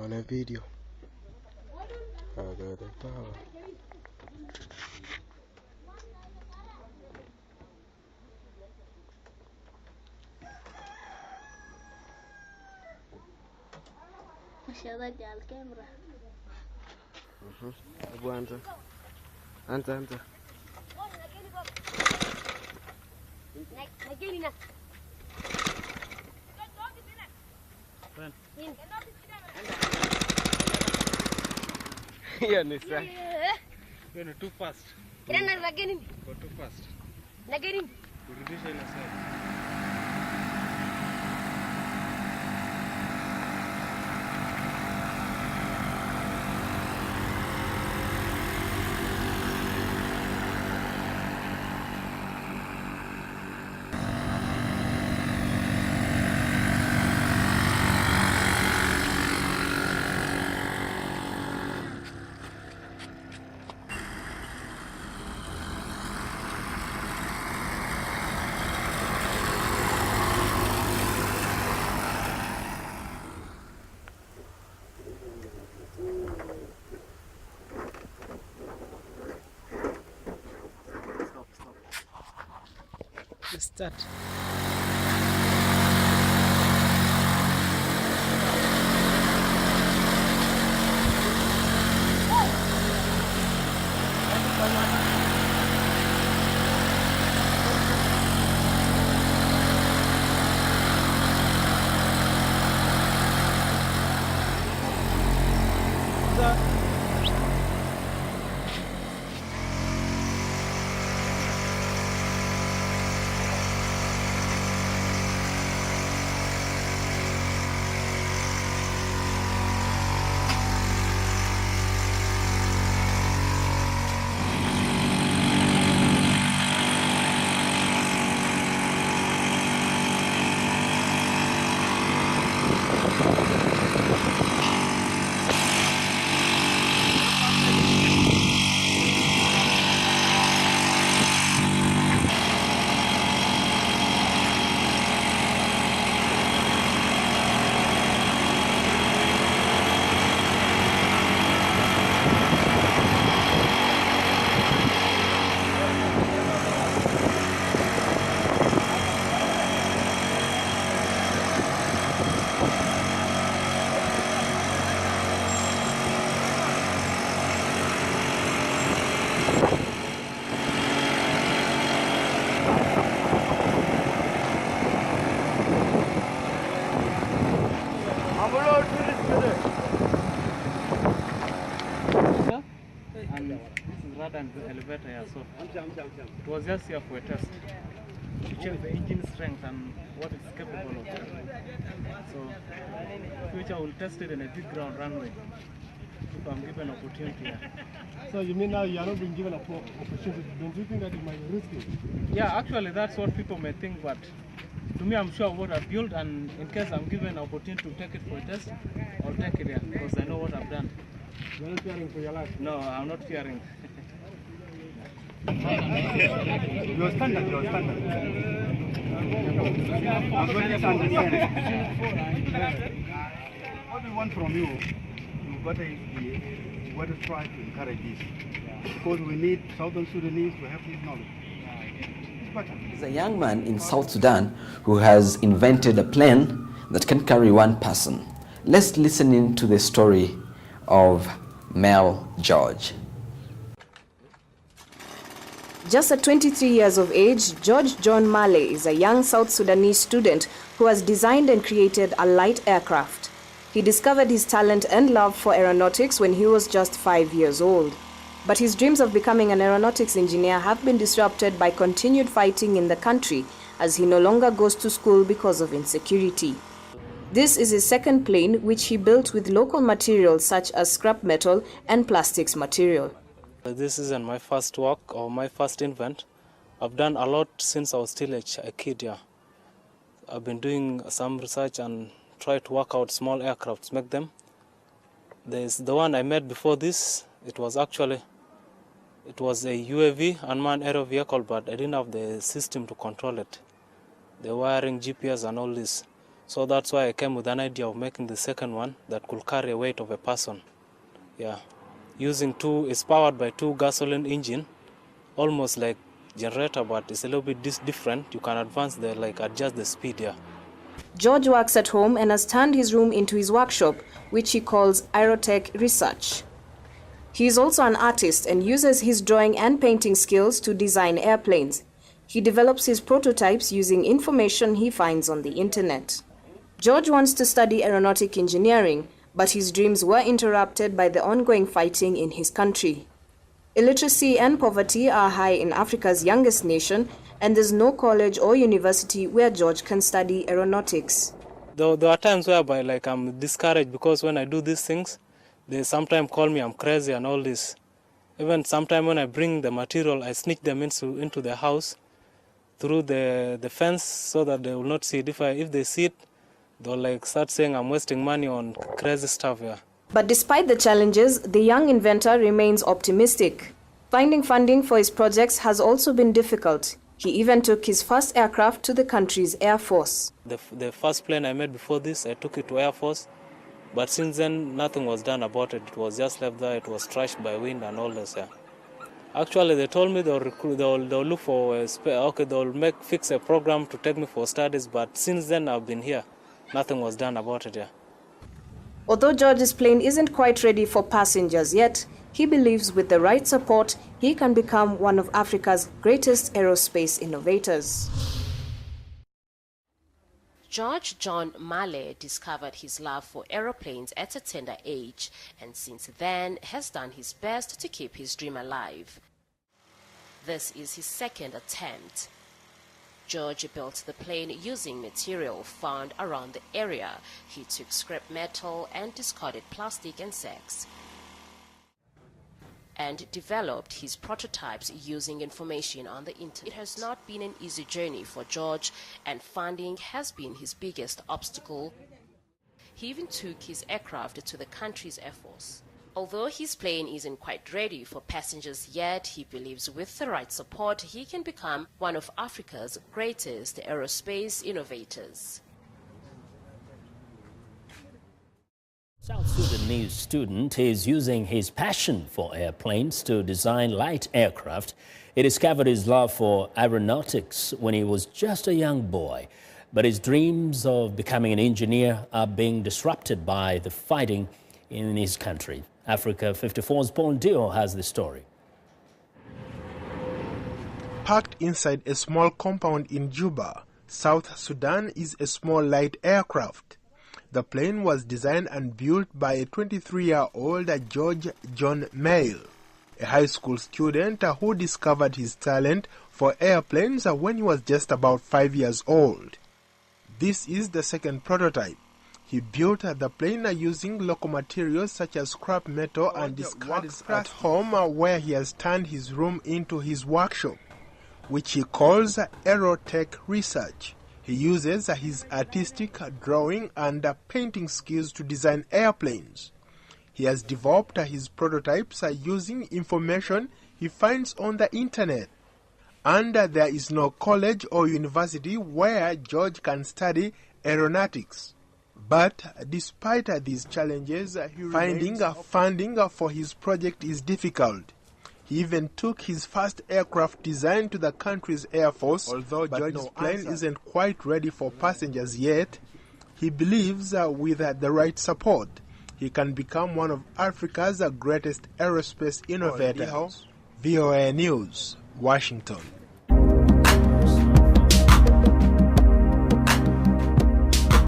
on a video. I got the power. Camera. Abu anta. Anta. Yeah, Nisa. You're too fast. Go too fast. Start. And this is rather than the elevator here, so it was just here for a test to check the engine strength and what it's capable of doing. So in future we'll test it in a big ground runway if I'm given opportunity here. So you mean now you are not being given an opportunity? Don't you think that it might be risky? Yeah, actually that's what people may think, but to me I'm sure of what I've built, and in case I'm given an opportunity to take it for a test, I'll take it here because I know what I've done. You're not fearing for your life? No, I'm not fearing. Your standard. I'm going to understand. What we want from you, you've got to try to encourage this. Because we need Southern Sudanese to have this knowledge. There's a young man in South Sudan who has invented a plane that can carry one person. Let's listen in to the story of Mel George. Just at 23 years of age, George John Male is a young South Sudanese student who has designed and created a light aircraft. He discovered his talent and love for aeronautics when he was just 5 years old. But his dreams of becoming an aeronautics engineer have been disrupted by continued fighting in the country, as he no longer goes to school because of insecurity. This is his second plane, which he built with local materials such as scrap metal and plastics material. This isn't my first work or my first invent. I've done a lot since I was still a kid. Yeah. I've been doing some research and try to work out small aircrafts, make them. There's the one I made before this. It was a UAV, unmanned aerial vehicle, but I didn't have the system to control it. The wiring, GPS and all this. So that's why I came with an idea of making the second one that could carry a weight of a person. Yeah, it's powered by 2 gasoline engine, almost like generator, but it's a little bit different. You can adjust the speed here. George works at home and has turned his room into his workshop, which he calls Aero Research. He is also an artist and uses his drawing and painting skills to design airplanes. He develops his prototypes using information he finds on the internet. George wants to study aeronautic engineering, but his dreams were interrupted by the ongoing fighting in his country. Illiteracy and poverty are high in Africa's youngest nation, and there's no college or university where George can study aeronautics. There are times whereby I'm discouraged because when I do these things, they sometimes call me I'm crazy and all this. Even sometimes when I bring the material, I sneak them into the house through the fence so that they will not see it. If they see it, they'll start saying I'm wasting money on crazy stuff. Yeah. But despite the challenges, the young inventor remains optimistic. Finding funding for his projects has also been difficult. He even took his first aircraft to the country's Air Force. The first plane I made before this, I took it to Air Force. But since then, nothing was done about it. It was just left there. It was trashed by wind and all this. Yeah. Actually, they told me they'll look for they'll fix a program to take me for studies. But since then, I've been here. Nothing was done about it. Yeah. Although George's plane isn't quite ready for passengers yet, he believes with the right support, he can become one of Africa's greatest aerospace innovators. George John Male discovered his love for aeroplanes at a tender age, and since then has done his best to keep his dream alive. This is his second attempt. George built the plane using material found around the area. He took scrap metal and discarded plastic and sacks, and developed his prototypes using information on the internet. It has not been an easy journey for George, and funding has been his biggest obstacle. He even took his aircraft to the country's Air Force. Although his plane isn't quite ready for passengers yet, he believes with the right support he can become one of Africa's greatest aerospace innovators. South Sudanese student is using his passion for airplanes to design light aircraft. He discovered his love for aeronautics when he was just a young boy. But his dreams of becoming an engineer are being disrupted by the fighting in his country. Africa 54's Paul Dio has the story. Parked inside a small compound in Juba, South Sudan is a small light aircraft. The plane was designed and built by a 23-year-old George John Male, a high school student who discovered his talent for airplanes when he was just about 5 years old. This is the second prototype. He built the plane using local materials such as scrap metal and discarded at home, where he has turned his room into his workshop, which he calls Aero Research. He uses his artistic drawing and painting skills to design airplanes. He has developed his prototypes using information he finds on the internet. And there is no college or university where George can study aeronautics. But despite these challenges, finding funding for his project is difficult. He even took his first aircraft design to the country's Air Force. Although George's plane isn't quite ready for passengers yet, he believes with the right support, he can become one of Africa's greatest aerospace innovators. VOA News, Washington.